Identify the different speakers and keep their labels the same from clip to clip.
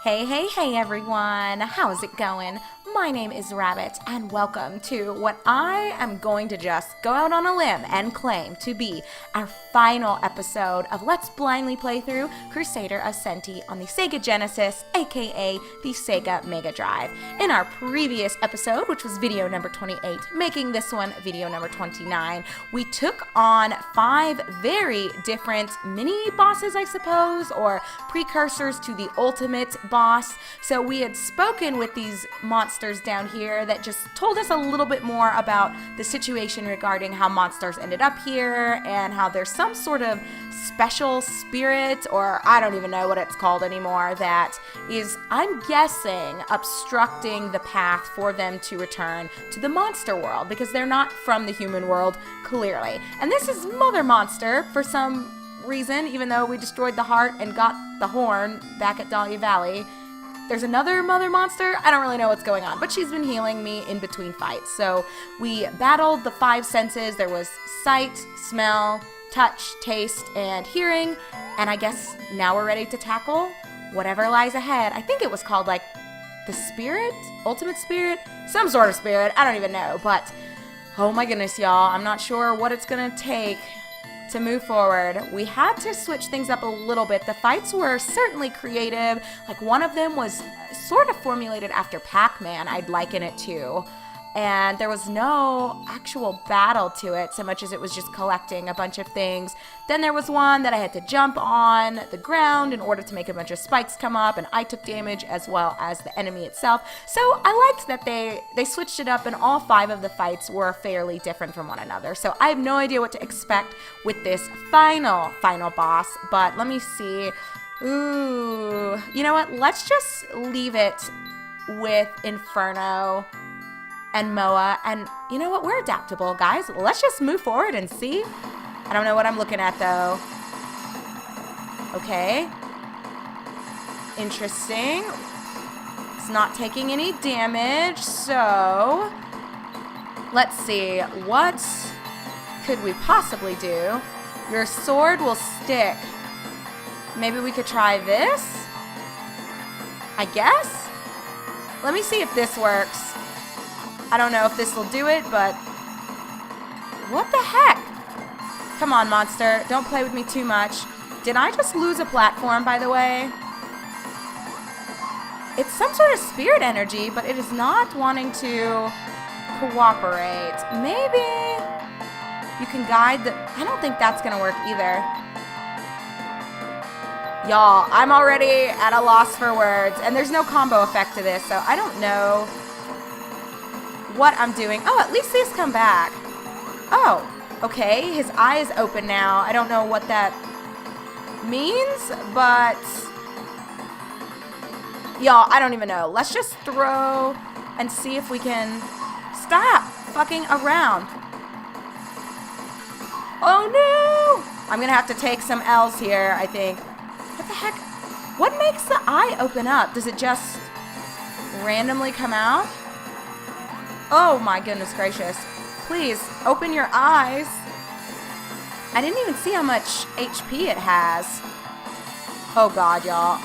Speaker 1: Hey everyone, how's it going? My name is Rabbit, and welcome to what I am going to just go out on a limb and claim to be our final episode of Let's Blindly Play Through Crusader of Centy on the Sega Genesis, aka the Sega Mega Drive. In our previous episode, which was video number 28, making this one video number 29, we took on 5 very different mini-bosses, I suppose, or precursors to the ultimate boss. So we had spoken with these monsters down here that just told us a little bit more about the situation regarding how monsters ended up here and how there's some sort of special spirit, or I don't even know what it's called anymore, that is, I'm guessing, obstructing the path for them to return to the monster world because they're not from the human world, clearly. And this is Mother Monster for some reason, even though we destroyed the heart and got the horn back at Dahlia Valley. There's another Mother Monster. I don't really know what's going on, but she's been healing me in between fights. So we battled the 5 senses. There was sight, smell, touch, taste, and hearing. And I guess now we're ready to tackle whatever lies ahead. I think it was called like the spirit, ultimate spirit, some sort of spirit. I don't even know, but oh my goodness, y'all. I'm not sure what it's gonna take to move forward. We had to switch things up a little bit. The fights were certainly creative. Like one of them was sort of formulated after Pac-Man, I'd liken it to. And there was no actual battle to it so much as it was just collecting a bunch of things. Then there was one that I had to jump on the ground in order to make a bunch of spikes come up, and I took damage as well as the enemy itself. So I liked that they switched it up, and all 5 of the fights were fairly different from one another. So I have no idea what to expect with this final boss, but let me see. Ooh, you know what? Let's just leave it with Inferno and Moa, and you know what? We're adaptable, guys. Let's just move forward and see. I don't know what I'm looking at, though. Okay. Interesting. It's not taking any damage, so let's see. What could we possibly do? Your sword will stick. Maybe we could try this? I guess? Let me see if this works. I don't know if this will do it, but what the heck? Come on, monster. Don't play with me too much. Did I just lose a platform, by the way? It's some sort of spirit energy, but it is not wanting to cooperate. Maybe you can guide the... I don't think that's going to work either. Y'all, I'm already at a loss for words, and there's no combo effect to this, so I don't know what I'm doing. Oh, at least these come back. Oh, okay. His eye is open now. I don't know what that means, but y'all, I don't even know. Let's just throw and see if we can stop fucking around. Oh no! I'm gonna have to take some L's here, I think. What the heck? What makes the eye open up? Does it just randomly come out? Oh my goodness gracious. Please, open your eyes. I didn't even see how much HP it has. Oh god, y'all.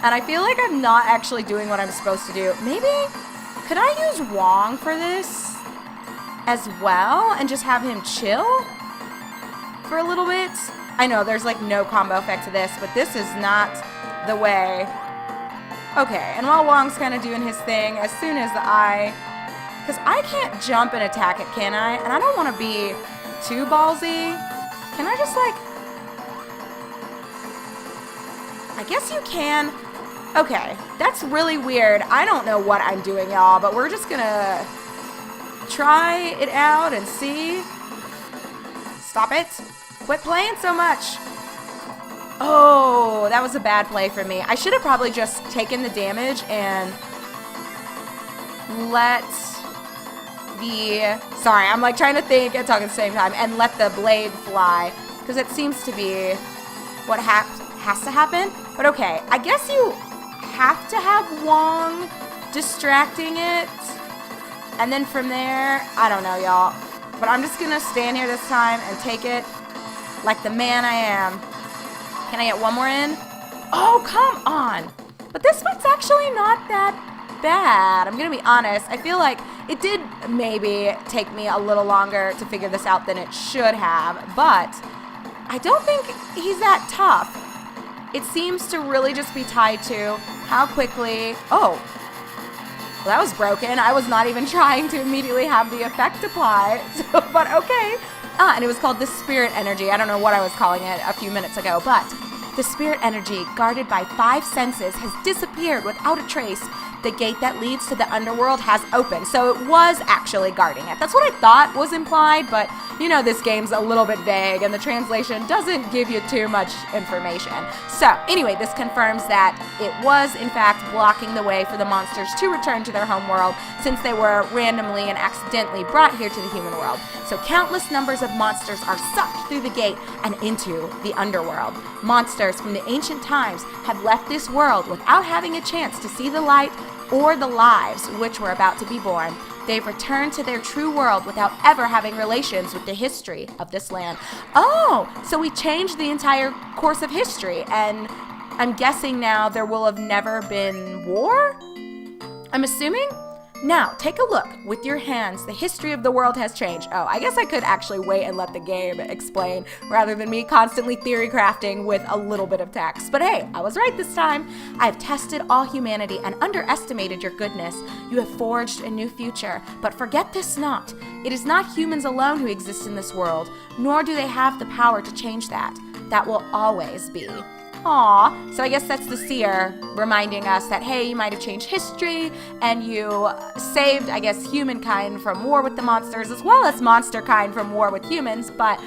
Speaker 1: And I feel like I'm not actually doing what I'm supposed to do. Maybe, could I use Wong for this as well and just have him chill for a little bit? I know there's like no combo effect to this, but this is not the way. Okay, and while Wong's kind of doing his thing, as soon as the eye... Because I can't jump and attack it, can I? And I don't want to be too ballsy. Can I just, like... I guess you can. Okay, that's really weird. I don't know what I'm doing, y'all, but we're just gonna try it out and see. Stop it. Quit playing so much. Oh, that was a bad play for me. I should have probably just taken the damage and let the... Sorry, I'm like trying to think and talk at the same time. And let the blade fly. Because it seems to be what has to happen. But okay, I guess you have to have Wong distracting it. And then from there, I don't know, y'all. But I'm just going to stand here this time and take it like the man I am. Can I get one more in? Oh, come on. But this one's actually not that bad. I'm going to be honest. I feel like it did maybe take me a little longer to figure this out than it should have, but I don't think he's that tough. It seems to really just be tied to how quickly... Oh, well, that was broken. I was not even trying to immediately have the effect apply, but okay. And it was called the spirit energy. I don't know what I was calling it a few minutes ago, but the spirit energy, guarded by 5 senses, has disappeared without a trace. The gate that leads to the underworld has opened, so it was actually guarding it. That's what I thought was implied, but you know this game's a little bit vague, and the translation doesn't give you too much information. So anyway, this confirms that it was, in fact, blocking the way for the monsters to return to their home world, since they were randomly and accidentally brought here to the human world. So countless numbers of monsters are sucked through the gate and into the underworld. Monsters from the ancient times have left this world without having a chance to see the light or the lives which were about to be born. They've returned to their true world without ever having relations with the history of this land. Oh, so we changed the entire course of history, and I'm guessing now there will have never been war? I'm assuming? Now, take a look with your hands. The history of the world has changed. Oh, I guess I could actually wait and let the game explain rather than me constantly theory crafting with a little bit of text. But hey, I was right this time. I've tested all humanity and underestimated your goodness. You have forged a new future. But forget this not. It is not humans alone who exist in this world, nor do they have the power to change that. That will always be. Aw, so I guess that's the seer reminding us that, hey, you might have changed history and you saved, I guess, humankind from war with the monsters as well as monster kind from war with humans, but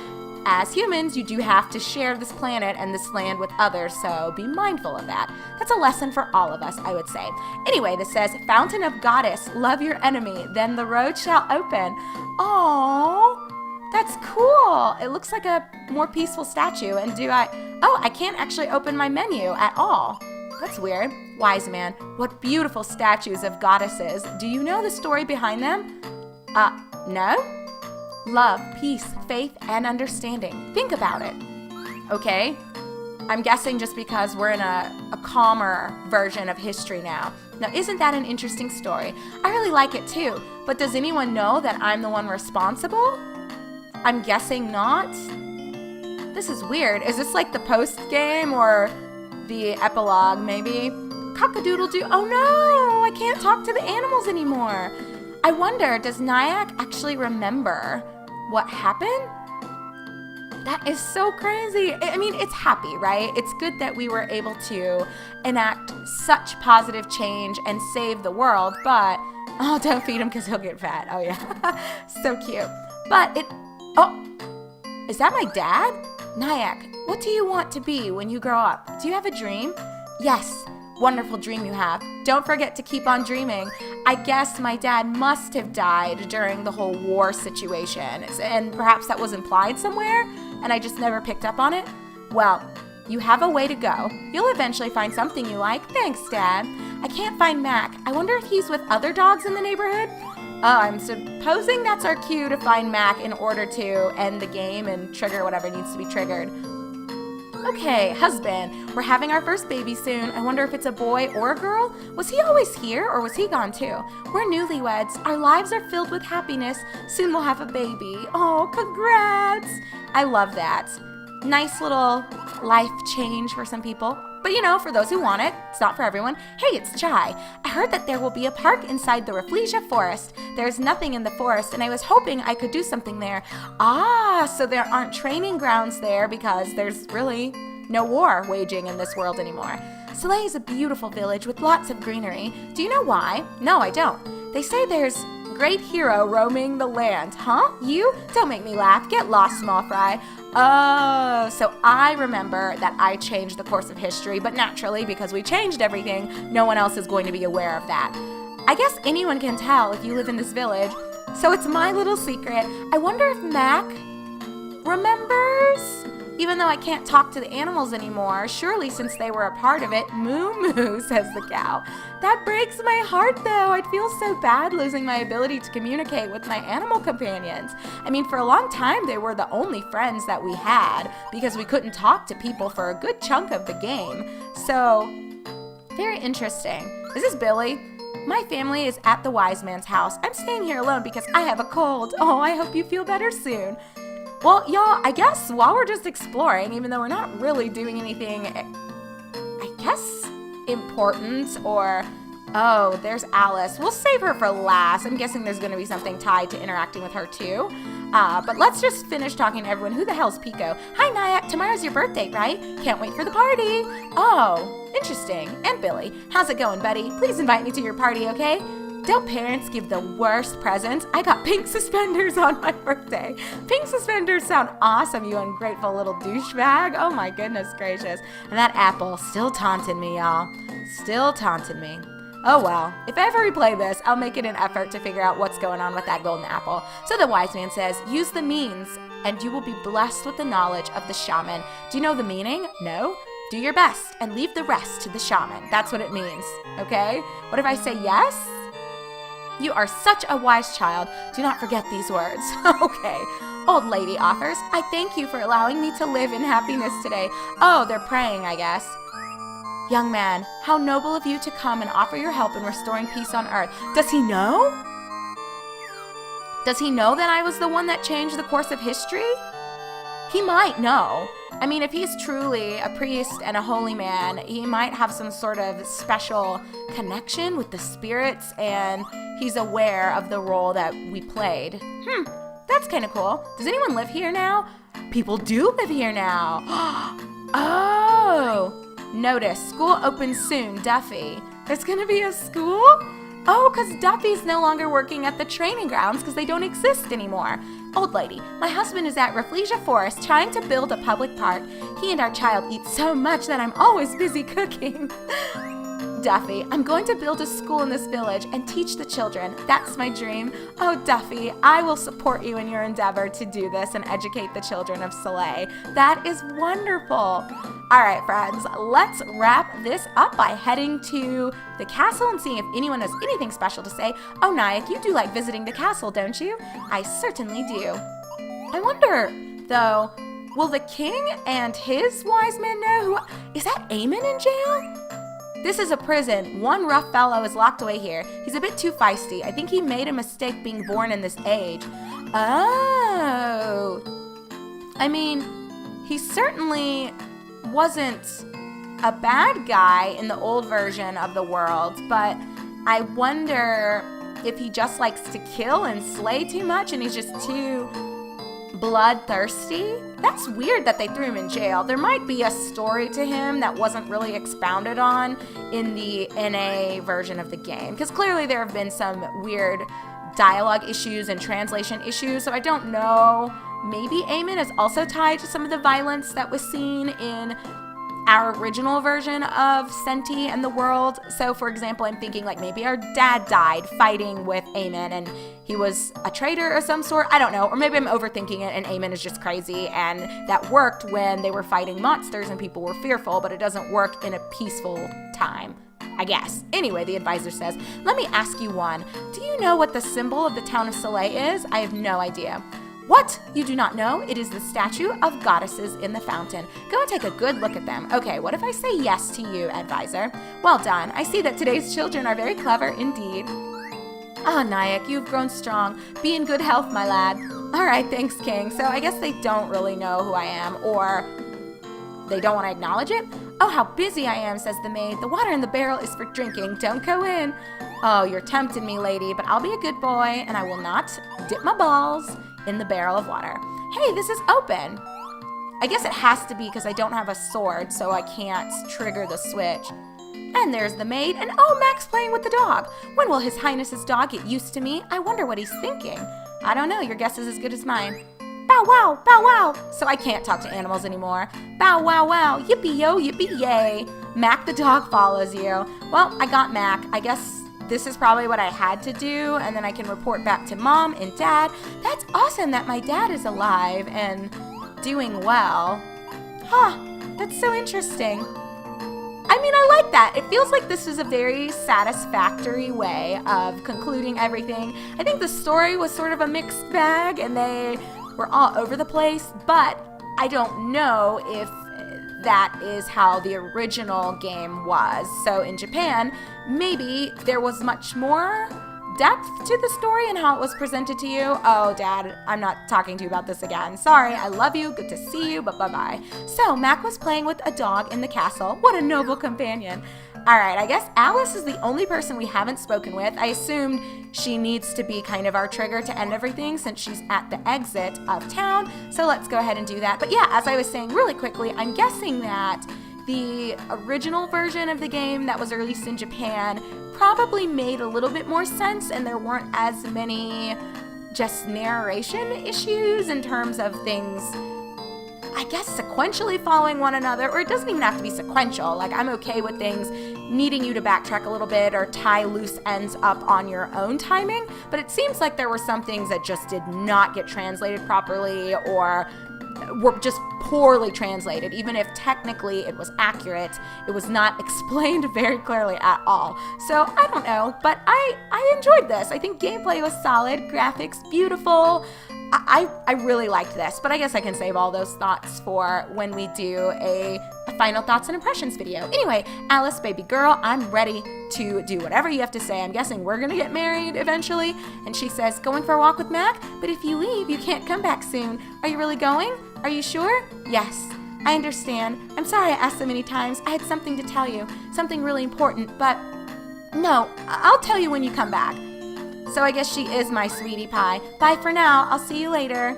Speaker 1: as humans, you do have to share this planet and this land with others, so be mindful of that. That's a lesson for all of us, I would say. Anyway, this says, Fountain of Goddess, love your enemy, then the road shall open. Aww. That's cool. It looks like a more peaceful statue. And I can't actually open my menu at all. That's weird. Wise man, what beautiful statues of goddesses. Do you know the story behind them? No? Love, peace, faith, and understanding. Think about it. Okay? I'm guessing just because we're in a calmer version of history now. Now, isn't that an interesting story? I really like it too. But does anyone know that I'm the one responsible? I'm guessing not. This is weird. Is this like the post game or the epilogue maybe? Cock-a-doodle-doo. Oh no, I can't talk to the animals anymore. I wonder, does Nyack actually remember what happened? That is so crazy. I mean, it's happy, right? It's good that we were able to enact such positive change and save the world, but, oh, don't feed him because he'll get fat. Oh yeah, so cute. But oh, is that my dad? Nyack, what do you want to be when you grow up? Do you have a dream? Yes, wonderful dream you have. Don't forget to keep on dreaming. I guess my dad must have died during the whole war situation, and perhaps that was implied somewhere, and I just never picked up on it. Well, you have a way to go. You'll eventually find something you like. Thanks, Dad. I can't find Mac. I wonder if he's with other dogs in the neighborhood? I'm supposing that's our cue to find Mac in order to end the game and trigger whatever needs to be triggered. Okay, husband, we're having our first baby soon. I wonder if it's a boy or a girl? Was he always here or was he gone too? We're newlyweds. Our lives are filled with happiness. Soon we'll have a baby. Oh, congrats. I love that. Nice little life change for some people. But you know, for those who want it, it's not for everyone. Hey, it's Chai. I heard that there will be a park inside the Rafflesia forest. There's nothing in the forest, and I was hoping I could do something there. Ah, so there aren't training grounds there because there's really no war waging in this world anymore. Soleil is a beautiful village with lots of greenery. Do you know why? No, I don't. They say there's great hero roaming the land. Huh? You? Don't make me laugh. Get lost, small fry. Oh, so I remember that I changed the course of history, but naturally, because we changed everything, no one else is going to be aware of that. I guess anyone can tell if you live in this village, so it's my little secret. I wonder if Mac remembers? Even though I can't talk to the animals anymore, surely since they were a part of it, moo moo, says the cow. That breaks my heart though. I'd feel so bad losing my ability to communicate with my animal companions. I mean, for a long time, they were the only friends that we had because we couldn't talk to people for a good chunk of the game. So, very interesting. Is this Billy? My family is at the wise man's house. I'm staying here alone because I have a cold. Oh, I hope you feel better soon. Well, y'all, I guess while we're just exploring, even though we're not really doing anything, I guess, important or... Oh, there's Alice. We'll save her for last. I'm guessing there's going to be something tied to interacting with her too. But let's just finish talking to everyone. Who the hell's Pico? Hi, Nyack. Tomorrow's your birthday, right? Can't wait for the party. Oh, interesting. And Billy. How's it going, buddy? Please invite me to your party, okay? Don't parents give the worst presents? I got pink suspenders on my birthday. Pink suspenders sound awesome, you ungrateful little douchebag. Oh my goodness gracious. And that apple still taunting me, y'all. Still taunting me. Oh well, if I ever replay this, I'll make it an effort to figure out what's going on with that golden apple. So the wise man says, use the means and you will be blessed with the knowledge of the shaman. Do you know the meaning? No? Do your best and leave the rest to the shaman. That's what it means, okay? What if I say yes? You are such a wise child. Do not forget these words. Okay. Old lady offers, I thank you for allowing me to live in happiness today. Oh, they're praying, I guess. Young man, how noble of you to come and offer your help in restoring peace on earth. Does he know? Does he know that I was the one that changed the course of history? He might know. I mean, if he's truly a priest and a holy man, he might have some sort of special connection with the spirits, and he's aware of the role that we played. That's kind of cool. Does anyone live here now? People do live here now. Oh! Notice, school opens soon, Duffy. There's gonna be a school? Oh, because Duffy's no longer working at the training grounds because they don't exist anymore. Old lady, my husband is at Rafflesia Forest trying to build a public park. He and our child eat so much that I'm always busy cooking. Duffy, I'm going to build a school in this village and teach the children. That's my dream. Oh, Duffy, I will support you in your endeavor to do this and educate the children of Soleil. That is wonderful. All right, friends, let's wrap this up by heading to the castle and seeing if anyone has anything special to say. Oh, Nyack, you do like visiting the castle, don't you? I certainly do. I wonder, though, will the king and his wise men know who... Is that Eamon in jail? This is a prison. One rough fellow is locked away here. He's a bit too feisty. I think he made a mistake being born in this age. Oh. I mean, he certainly wasn't a bad guy in the old version of the world, but I wonder if he just likes to kill and slay too much and he's just too bloodthirsty. That's weird that they threw him in jail. There might be a story to him that wasn't really expounded on in the NA version of the game, because clearly there have been some weird dialogue issues and translation issues, so I don't know. Maybe Eamon is also tied to some of the violence that was seen in our original version of Centy and the world. So, for example, I'm thinking like maybe our dad died fighting with Eamon and he was a traitor of some sort. I don't know. Or maybe I'm overthinking it and Eamon is just crazy, and that worked when they were fighting monsters and people were fearful, but it doesn't work in a peaceful time, I guess. Anyway, the advisor says, let me ask you one. Do you know what the symbol of the town of Soleil is? I have no idea. What? You do not know? It is the statue of goddesses in the fountain. Go and take a good look at them. Okay, what if I say yes to you, advisor? Well done. I see that today's children are very clever indeed. Ah, Nyack, you've grown strong. Be in good health, my lad. All right, thanks, King. So I guess they don't really know who I am, or they don't want to acknowledge it? Oh, how busy I am, says the maid. The water in the barrel is for drinking. Don't go in. Oh, you're tempting me, lady, but I'll be a good boy, and I will not dip my balls in the barrel of water. Hey, this is open. I guess it has to be because I don't have a sword, so I can't trigger the switch. And there's the maid, and oh, Mac's playing with the dog. When will His Highness's dog get used to me? I wonder what he's thinking. I don't know, your guess is as good as mine. Bow wow, bow wow. So I can't talk to animals anymore. Bow wow wow, yippee yo, yippee yay. Mac the dog follows you. Well, I got Mac. I guess this is probably what I had to do, and then I can report back to Mom and Dad. That's awesome that my dad is alive and doing well. Huh, that's so interesting. I mean, I like that. It feels like this is a very satisfactory way of concluding everything. I think the story was sort of a mixed bag, and they were all over the place, but I don't know if that is how the original game was. So in Japan, maybe there was much more depth to the story and how it was presented to you. Oh, Dad, I'm not talking to you about this again. Sorry, I love you, good to see you, but bye-bye. So Mac was playing with a dog in the castle. What a noble companion. All right, I guess Alice is the only person we haven't spoken with. I assumed she needs to be kind of our trigger to end everything since she's at the exit of town. So let's go ahead and do that. But yeah, as I was saying really quickly, I'm guessing that the original version of the game that was released in Japan probably made a little bit more sense, and there weren't as many just narration issues in terms of things, I guess, sequentially following one another, or it doesn't even have to be sequential. Like, I'm okay with things needing you to backtrack a little bit or tie loose ends up on your own timing, but it seems like there were some things that just did not get translated properly or were just poorly translated. Even if technically it was accurate, it was not explained very clearly at all. So I don't know, but I enjoyed this. I think gameplay was solid, graphics beautiful. I really liked this, but I guess I can save all those thoughts for when we do a final thoughts and impressions video. Anyway, Alice, baby girl, I'm ready to do whatever you have to say. I'm guessing we're gonna get married eventually. And she says, going for a walk with Mac? But if you leave, you can't come back soon. Are you really going? Are you sure? Yes, I understand. I'm sorry I asked so many times. I had something to tell you, something really important, but no, I'll tell you when you come back. So I guess she is my sweetie pie. Bye for now. I'll see you later.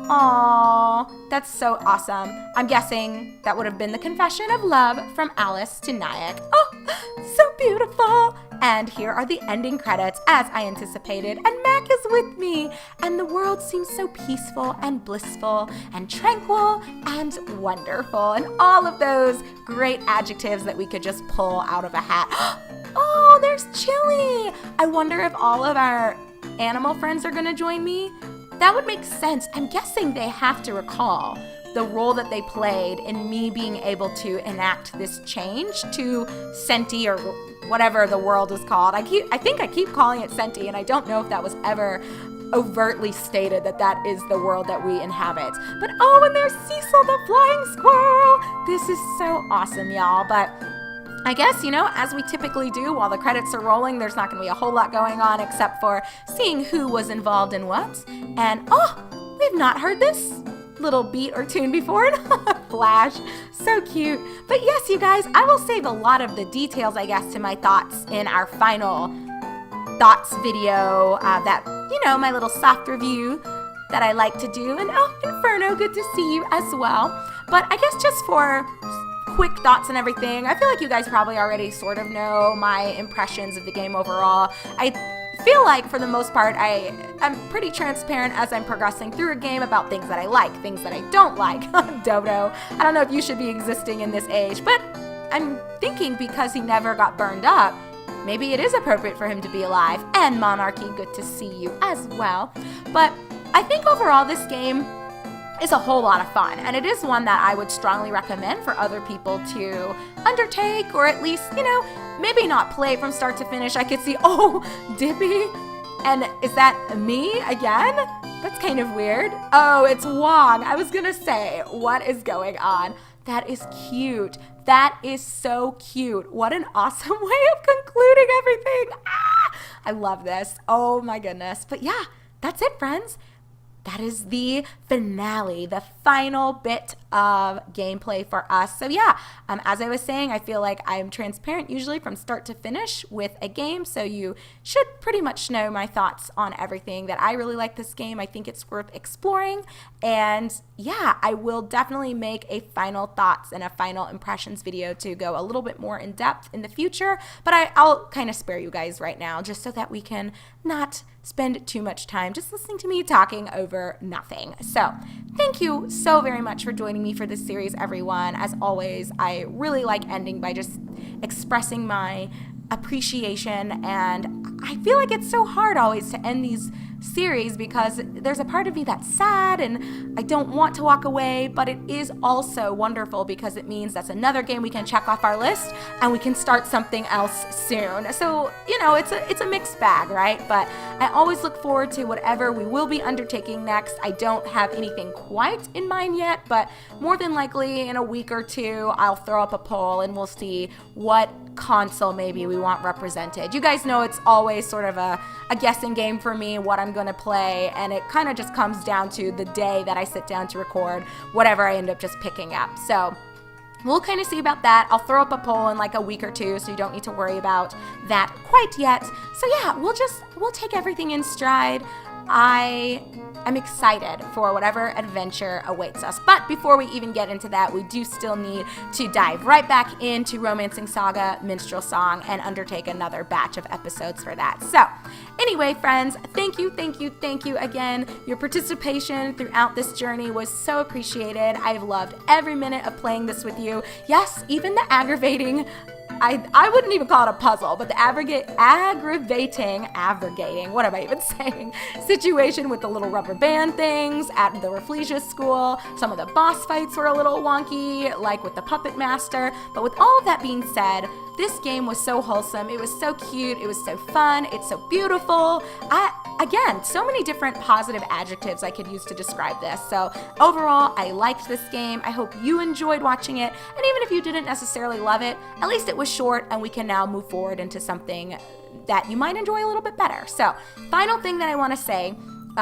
Speaker 1: Aww, that's so awesome. I'm guessing that would have been the confession of love from Alice to Nyack. Oh, so beautiful. And here are the ending credits as I anticipated. And Mac is with me. And the world seems so peaceful and blissful and tranquil and wonderful. And all of those great adjectives that we could just pull out of a hat. Oh, there's Chili. I wonder if all of our animal friends are going to join me. That would make sense. I'm guessing they have to recall the role that they played in me being able to enact this change to Centy, or whatever the world is called. I think I keep calling it Centy, and I don't know if that was ever overtly stated that that is the world that we inhabit. But oh, and there's Cecil the flying squirrel. This is so awesome, y'all. But I guess, as we typically do while the credits are rolling, there's not going to be a whole lot going on except for seeing who was involved in what. And, oh, we've not heard this little beat or tune before. Flash. So cute. But yes, you guys, I will save a lot of the details, I guess, to my thoughts in our final thoughts video that, my little soft review that I like to do. And, oh, Inferno, good to see you as well. But I guess just for quick thoughts and everything, I feel like you guys probably already sort of know my impressions of the game overall. I feel like for the most part I'm pretty transparent as I'm progressing through a game about things that I like, things that I don't like. Dodo, I don't know if you should be existing in this age, but I'm thinking because he never got burned up, maybe it is appropriate for him to be alive. And Monarchy, good to see you as well. But I think overall this game is a whole lot of fun, and it is one that I would strongly recommend for other people to undertake, or at least, maybe not play from start to finish. I could see, oh, Dippy, and is that me again? That's kind of weird. Oh, it's Wong. I was gonna say, what is going on? That is cute. That is so cute. What an awesome way of concluding everything. I love this. Oh my goodness. But yeah, that's it, friends. That is the finale, the final bit of gameplay for us. So yeah, as I was saying, I feel like I'm transparent usually from start to finish with a game, so you should pretty much know my thoughts on everything. That I really like this game. I think it's worth exploring, and yeah, I will definitely make a final thoughts and a final impressions video to go a little bit more in depth in the future, but I'll kind of spare you guys right now just so that we can not spend too much time just listening to me talking over nothing. So thank you so very much for joining me for this series, everyone. As always, I really like ending by just expressing my appreciation, and I feel like it's so hard always to end these series because there's a part of me that's sad and I don't want to walk away, but it is also wonderful because it means that's another game we can check off our list and we can start something else soon. So, it's a mixed bag, right? But I always look forward to whatever we will be undertaking next. I don't have anything quite in mind yet, but more than likely in a week or two, I'll throw up a poll and we'll see what console maybe we want represented. You guys know it's always sort of a guessing game for me, what I'm going to play, and it kind of just comes down to the day that I sit down to record whatever I end up just picking up. So we'll kind of see about that. I'll throw up a poll in like a week or two, so you don't need to worry about that quite yet. So yeah, we'll take everything in stride. I am excited for whatever adventure awaits us. But before we even get into that, we do still need to dive right back into Romancing Saga Minstrel Song and undertake another batch of episodes for that. So anyway, friends, thank you again. Your participation throughout this journey was so appreciated. I've loved every minute of playing this with you. Yes, even the aggravating, I wouldn't even call it a puzzle, but the aggravating, what am I even saying, situation with the little rubber band things at the Rafflesia school. Some of the boss fights were a little wonky, like with the Puppet Master. But with all of that being said, this game was so wholesome. It was so cute. It was so fun. It's so beautiful. Again, so many different positive adjectives I could use to describe this. So overall, I liked this game. I hope you enjoyed watching it. And even if you didn't necessarily love it, at least it was short and we can now move forward into something that you might enjoy a little bit better. So final thing that I want to say,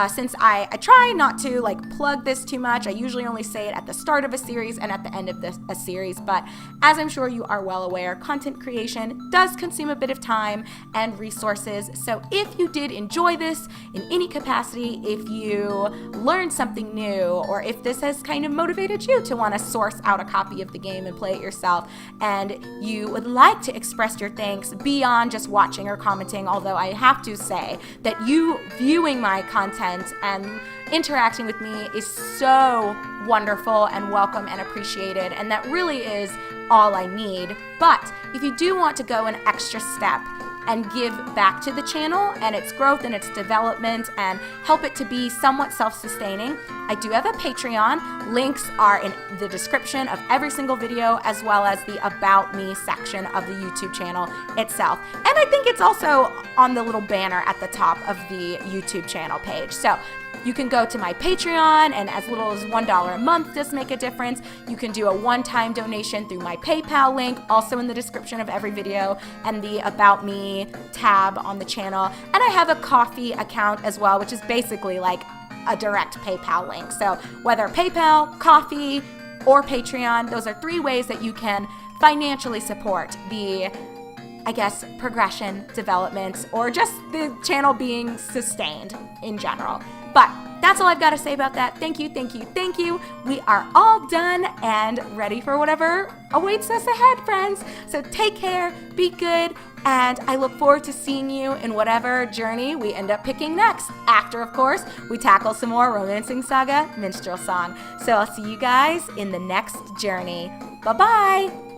Speaker 1: since I try not to plug this too much, I usually only say it at the start of a series and at the end of a series, but as I'm sure you are well aware, content creation does consume a bit of time and resources. So if you did enjoy this in any capacity, if you learned something new, or if this has kind of motivated you to want to source out a copy of the game and play it yourself, and you would like to express your thanks beyond just watching or commenting, although I have to say that you viewing my content and interacting with me is so wonderful and welcome and appreciated, and that really is all I need. But if you do want to go an extra step and give back to the channel and its growth and its development and help it to be somewhat self-sustaining, I do have a Patreon. Links are in the description of every single video, as well as the About Me section of the YouTube channel itself. And I think it's also on the little banner at the top of the YouTube channel page. So you can go to my Patreon, and as little as $1 a month does make a difference. You can do a one-time donation through my PayPal link, also in the description of every video, and the About Me tab on the channel. And I have a Ko-fi account as well, which is basically like a direct PayPal link. So whether PayPal, Ko-fi, or Patreon, those are 3 ways that you can financially support the progression, development, or just the channel being sustained in general. But that's all I've got to say about that. Thank you. We are all done and ready for whatever awaits us ahead, friends. So take care, be good, and I look forward to seeing you in whatever journey we end up picking next. After, of course, we tackle some more Romancing Saga Minstrel Song. So I'll see you guys in the next journey. Bye-bye!